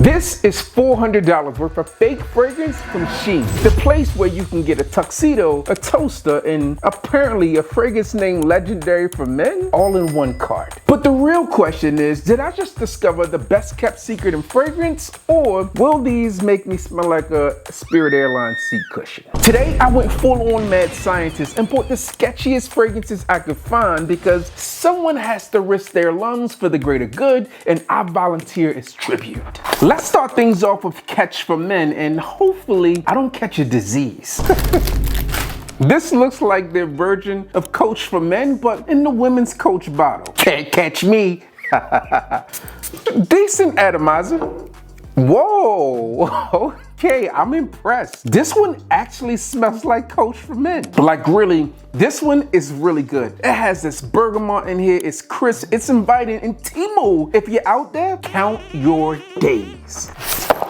This is $400 worth of fake fragrance from Shein, the place where you can get a tuxedo, a toaster, and apparently a fragrance named Legendary for Men all in one cart. But the real question is, did I just discover the best kept secret in fragrance, or will these make me smell like a Spirit Airlines seat cushion? Today I went full on mad scientist and bought the sketchiest fragrances I could find because someone has to risk their lungs for the greater good, and I volunteer as tribute. Let's start things off with Catch for Men, and hopefully I don't catch a disease. This looks like their version of Coach for Men, but in the women's Coach bottle. Can't catch me. Decent atomizer. Whoa, okay, I'm impressed. This one actually smells like Coach for Men. Like really, this one is really good. It has this bergamot in here, it's crisp, it's inviting, and Timo, if you're out there, count your days.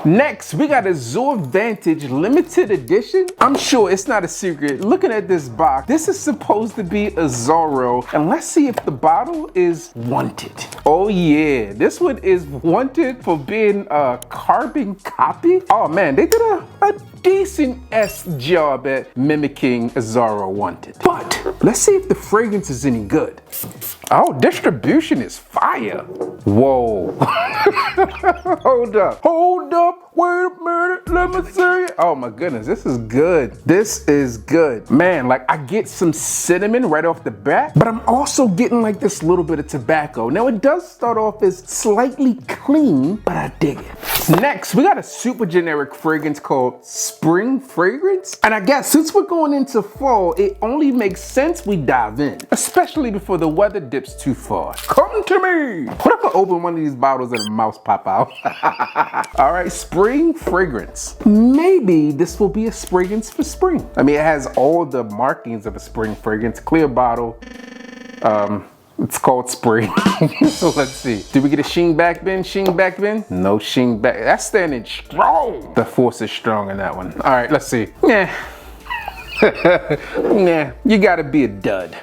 Next, we got a Azzaro Wanted limited edition. I'm sure it's not a secret. Looking at this box, this is supposed to be Azzaro, and let's see if the bottle is wanted. Oh yeah, this one is wanted for being a carbon copy. Oh man, they did a decent job at mimicking Azzaro Wanted. But let's see if the fragrance is any good. Oh, distribution is fire. Whoa. Hold up, wait a minute, let me see it. Oh my goodness, this is good. This is good. Man, like I get some cinnamon right off the bat, but I'm also getting like this little bit of tobacco. Now it does start off as slightly clean, but I dig it. Next, we got a super generic fragrance called Spring Fragrance. And I guess since we're going into fall, it only makes sense we dive in, especially before the weather dips too far. Come to me. What if I open one of these bottles and a mouse pop out? All right, Spring Fragrance. Maybe this will be a fragrance for spring. I mean, it has all the markings of a spring fragrance, clear bottle. It's called Spring. So let's see. Did we get a Shein back bin? Shein back bin? No Shein back. That's standing strong. The force is strong in that one. All right, let's see. Yeah. Nah, you gotta be a dud.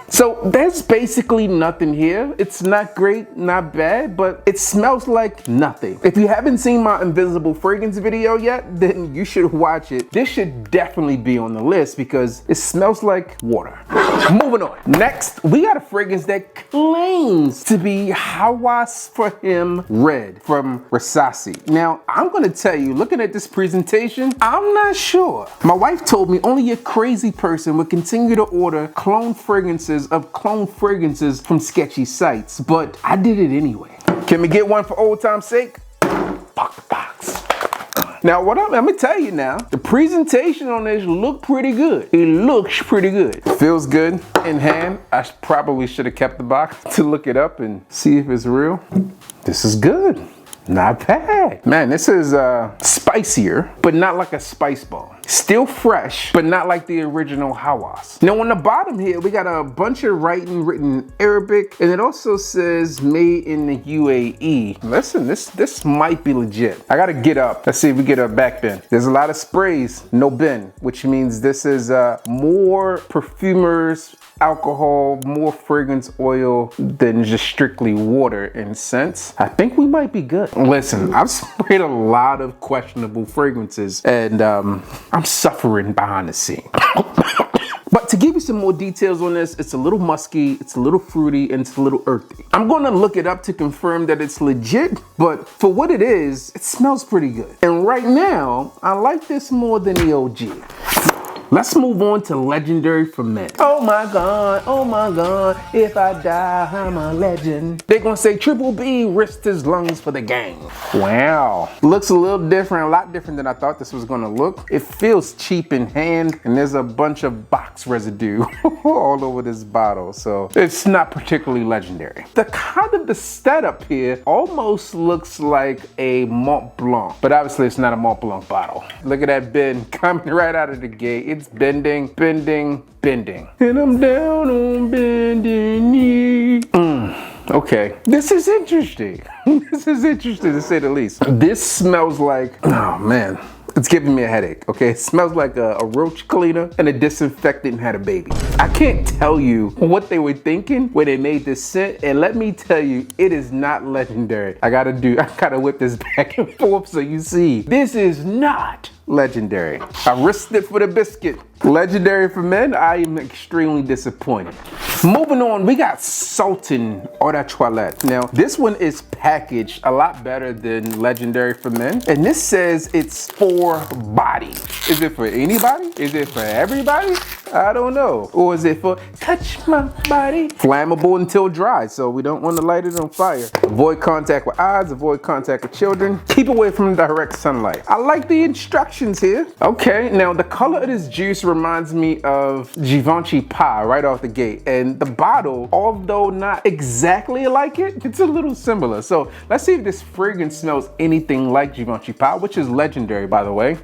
So there's basically nothing here. It's not great, not bad, but it smells like nothing. If you haven't seen my invisible fragrance video yet, then you should watch it. This should definitely be on the list because it smells like water. Moving on. Next, we got a fragrance that claims to be Hawas for Him Red from Rasasi. Now, I'm gonna tell you, looking at this presentation, I'm not sure. My wife told me only a crazy person would continue to order clone fragrances of clone fragrances from sketchy sites, but I did it anyway. Can we get one for old time's sake? Box. Now, what I'm gonna tell you now, the presentation on this looked pretty good. It looks pretty good. Feels good in hand. I probably should have kept the box to look it up and see if it's real. This is good. Not bad. Man, this is spicier, but not like a spice ball. Still fresh, but not like the original Hawas. Now on the bottom here, we got a bunch of writing written in Arabic, and it also says made in the UAE. Listen, this might be legit. I gotta get up. Let's see if we get a back bin. There's a lot of sprays, no bin, which means this is more perfumers alcohol, more fragrance oil than just strictly water in scents. I think we might be good. Listen, I've sprayed a lot of questionable fragrances and I'm suffering behind the scene. But to give you some more details on this, it's a little musky, it's a little fruity, and it's a little earthy. I'm gonna look it up to confirm that it's legit, but for what it is, it smells pretty good. And right now, I like this more than the OG. Let's move on to Legendary for Men. Oh my God, if I die, I'm a legend. They're gonna say Triple B risked his lungs for the gang. Wow. Looks a little different, a lot different than I thought this was gonna look. It feels cheap in hand, and there's a bunch of box residue all over this bottle, so it's not particularly legendary. The kind of the setup here almost looks like a Mont Blanc, but obviously it's not a Mont Blanc bottle. Look at that bin coming right out of the gate. It's bending. And I'm down on bending knee. Okay, this is interesting. This is interesting to say the least. This smells like, oh man, It's giving me a headache, okay? It smells like a roach cleaner and a disinfectant had a baby. I can't tell you what they were thinking when they made this scent, and let me tell you, it is not legendary. I gotta whip this back and forth so you see. This is not legendary. I risked it for the biscuit. Legendary for men, I am extremely disappointed. Moving on, we got Sultan Eau de Toilette. Now, this one is packaged a lot better than legendary for men. And this says it's for body. Is it for anybody? Is it for everybody? I don't know. Or is it for touch my body? Flammable until dry, so we don't want to light it on fire. Avoid contact with eyes, avoid contact with children. Keep away from direct sunlight. I like the instructions here. Okay, now the color of this juice reminds me of Givenchy pie right off the gate. And the bottle, although not exactly like it, it's a little similar. So let's see if this fragrance smells anything like Givenchy pie, which is legendary, by the way.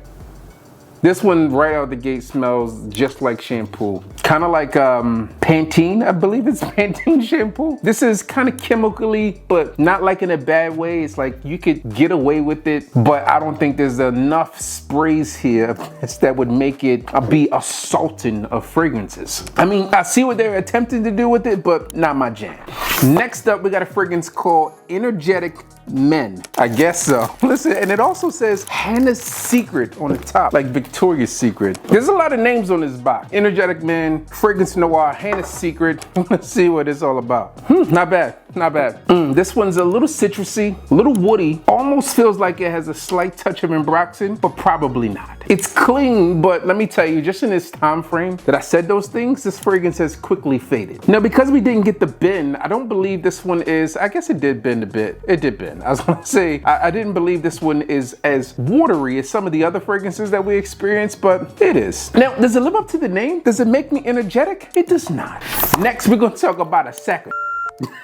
This one right out the gate smells just like shampoo. Kind of like Pantene, I believe it's Pantene shampoo. This is kind of chemically, but not like in a bad way. It's like you could get away with it, but I don't think there's enough sprays here that would make it be a sultan of fragrances. I mean, I see what they're attempting to do with it, but not my jam. Next up, we got a fragrance called Energetic Men. I guess so. Listen, and it also says Hannah's Secret on the top, like Victoria's Secret. There's a lot of names on this box. Energetic Men, Fragrance Noir, Hannah's Secret. Let's see what it's all about. Not bad, not bad. This one's a little citrusy, a little woody. Almost feels like it has a slight touch of ambroxan, but probably not. It's clean, but let me tell you, just in this time frame that I said those things, this fragrance has quickly faded. Now, because we didn't get the bend, I don't believe this one is, I guess it did bend a bit. It did bend. I was gonna say, I didn't believe this one is as watery as some of the other fragrances that we experienced, but it is. Now, does it live up to the name? Does it make me energetic? It does not. Next, we're gonna talk about a Saco.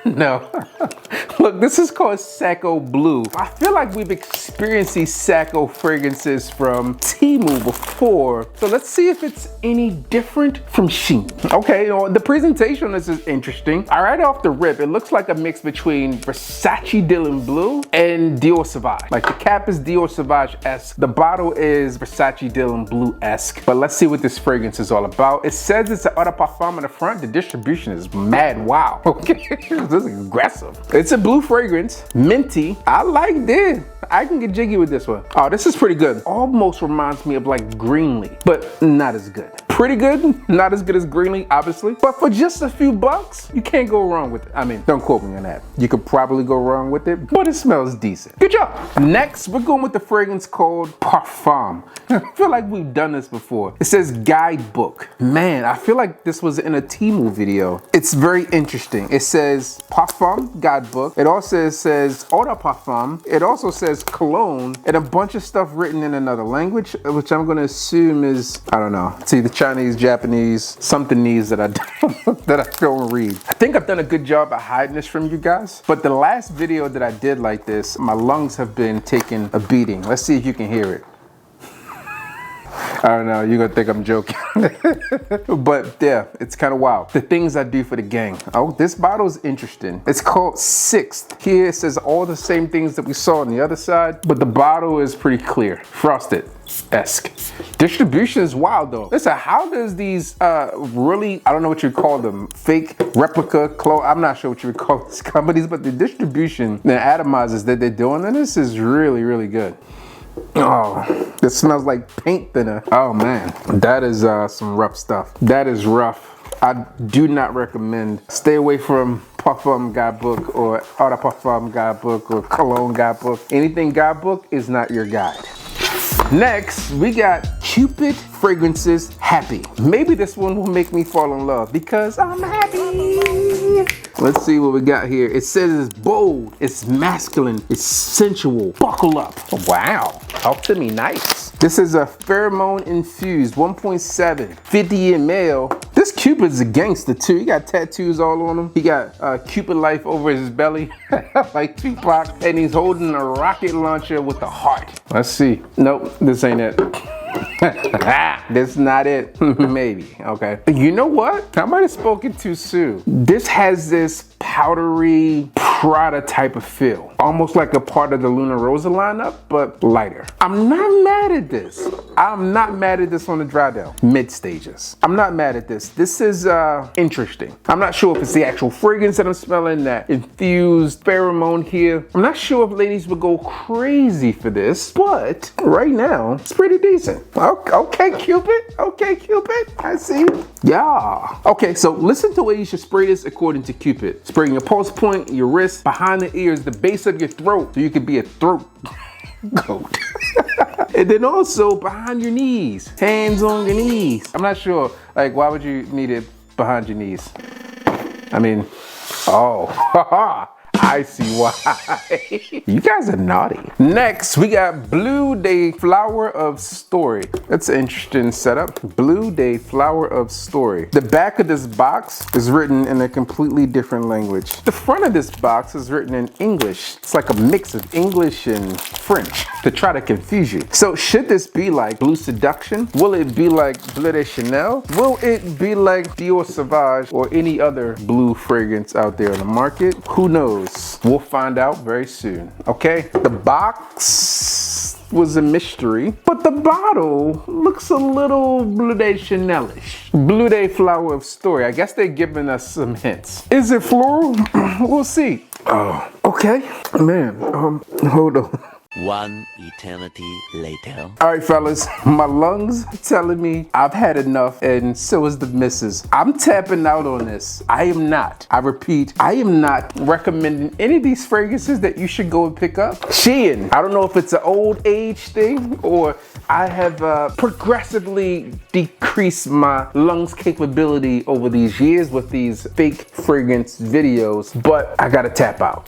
No. Look, this is called Saco Blue. I feel like we've experienced these Saco fragrances from Temu before. So let's see if it's any different from Shein. Okay, the presentation on this is interesting. Right off the rip, it looks like a mix between Versace Dylan Blue and Dior Sauvage. Like the cap is Dior Sauvage-esque. The bottle is Versace Dylan Blue-esque. But let's see what this fragrance is all about. It says it's an eau de parfum on the front. The distribution is mad wow. Okay. This is aggressive. It's a blue fragrance, minty. I like this. I can get jiggy with this one. Oh, this is pretty good. Almost reminds me of like Greenlee, but not as good. Pretty good, not as good as Greenlee, obviously. But for just a few bucks, you can't go wrong with it. I mean, don't quote me on that. You could probably go wrong with it, but it smells decent. Good job. Next, we're going with the fragrance called Perfume. I feel like we've done this before. It says Guidebook. Man, I feel like this was in a Temu video. It's very interesting. It says Parfum Guidebook. It also says Eau de Parfum. It also says Cologne and a bunch of stuff written in another language, which I'm gonna assume is, I don't know, it's either Chinese, Japanese, somethingese that I don't read. I think I've done a good job at hiding this from you guys, but the last video that I did like this, my lungs have been taking a beating. Let's see if you can hear it. I don't know, you're gonna think I'm joking. But yeah, it's kind of wild. The things I do for the gang. Oh, this bottle is interesting. It's called Sixth. Here it says all the same things that we saw on the other side, but the bottle is pretty clear. Frosted-esque. Distribution is wild though. Listen, how does these really, I don't know what you call them, fake replica clothes, I'm not sure what you would call these companies, but the distribution, the atomizers that they're doing in this is really, really good. Oh, this smells like paint thinner. Oh man, that is some rough stuff. That is rough. I do not recommend. Stay away from Parfum Guidebook or Eau de Parfum Guidebook or Cologne Guidebook. Anything Guidebook is not your guide. Next, we got Cupid Fragrances Happy. Maybe this one will make me fall in love because I'm happy. Let's see what we got here. It says it's bold, it's masculine, it's sensual. Buckle up. Oh, wow, talk to me nice. This is a pheromone infused 1.7, 50 ml. This Cupid's a gangster too. He got tattoos all on him. He got Cupid life over his belly, like Tupac. And he's holding a rocket launcher with a heart. Let's see. Nope, this ain't it. That's not it. Maybe. Okay. You know what? I might have spoken too soon. This has this powdery Prada type of feel. Almost like a part of the Luna Rosa lineup, but lighter. I'm not mad at this. I'm not mad at this on the dry down. Mid stages. I'm not mad at this. This is interesting. I'm not sure if it's the actual fragrance that I'm smelling, that infused pheromone here. I'm not sure if ladies would go crazy for this, but right now, it's pretty decent. Okay, Cupid. Okay, Cupid. I see you. Yeah. Okay, so listen to where you should spray this according to Cupid. Spraying your pulse point, your wrist, behind the ears, the base of your throat, so you can be a throat goat. And then also behind your knees, hands on your knees. I'm not sure, like, why would you need it behind your knees? I mean, oh, haha. I see why. You guys are naughty. Next, we got Blue Day Flower of Story. That's an interesting setup. Blue Day Flower of Story. The back of this box is written in a completely different language. The front of this box is written in English. It's like a mix of English and French to try to confuse you. So should this be like Blue Seduction? Will it be like Bleu de Chanel? Will it be like Dior Sauvage or any other blue fragrance out there in the market? Who knows? We'll find out very soon, okay? The box was a mystery, but the bottle looks a little Bleu de Chanel-ish. Blue Day Flower of Story. I guess they're giving us some hints. Is it floral? We'll see. Oh, okay. Man, hold on. One eternity later. All right, fellas, my lungs telling me I've had enough, and so is the missus. I'm tapping out on this. I am not, I repeat, I am not recommending any of these fragrances that you should go and pick up. Shein, I don't know if it's an old age thing or I have progressively decreased my lungs capability over these years with these fake fragrance videos, but I gotta tap out.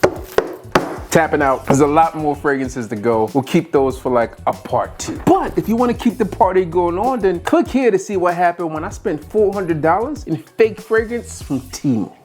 Tapping out. There's a lot more fragrances to go. We'll keep those for like a part 2. But if you want to keep the party going on, then click here to see what happened when I spent $400 in fake fragrance from Temu.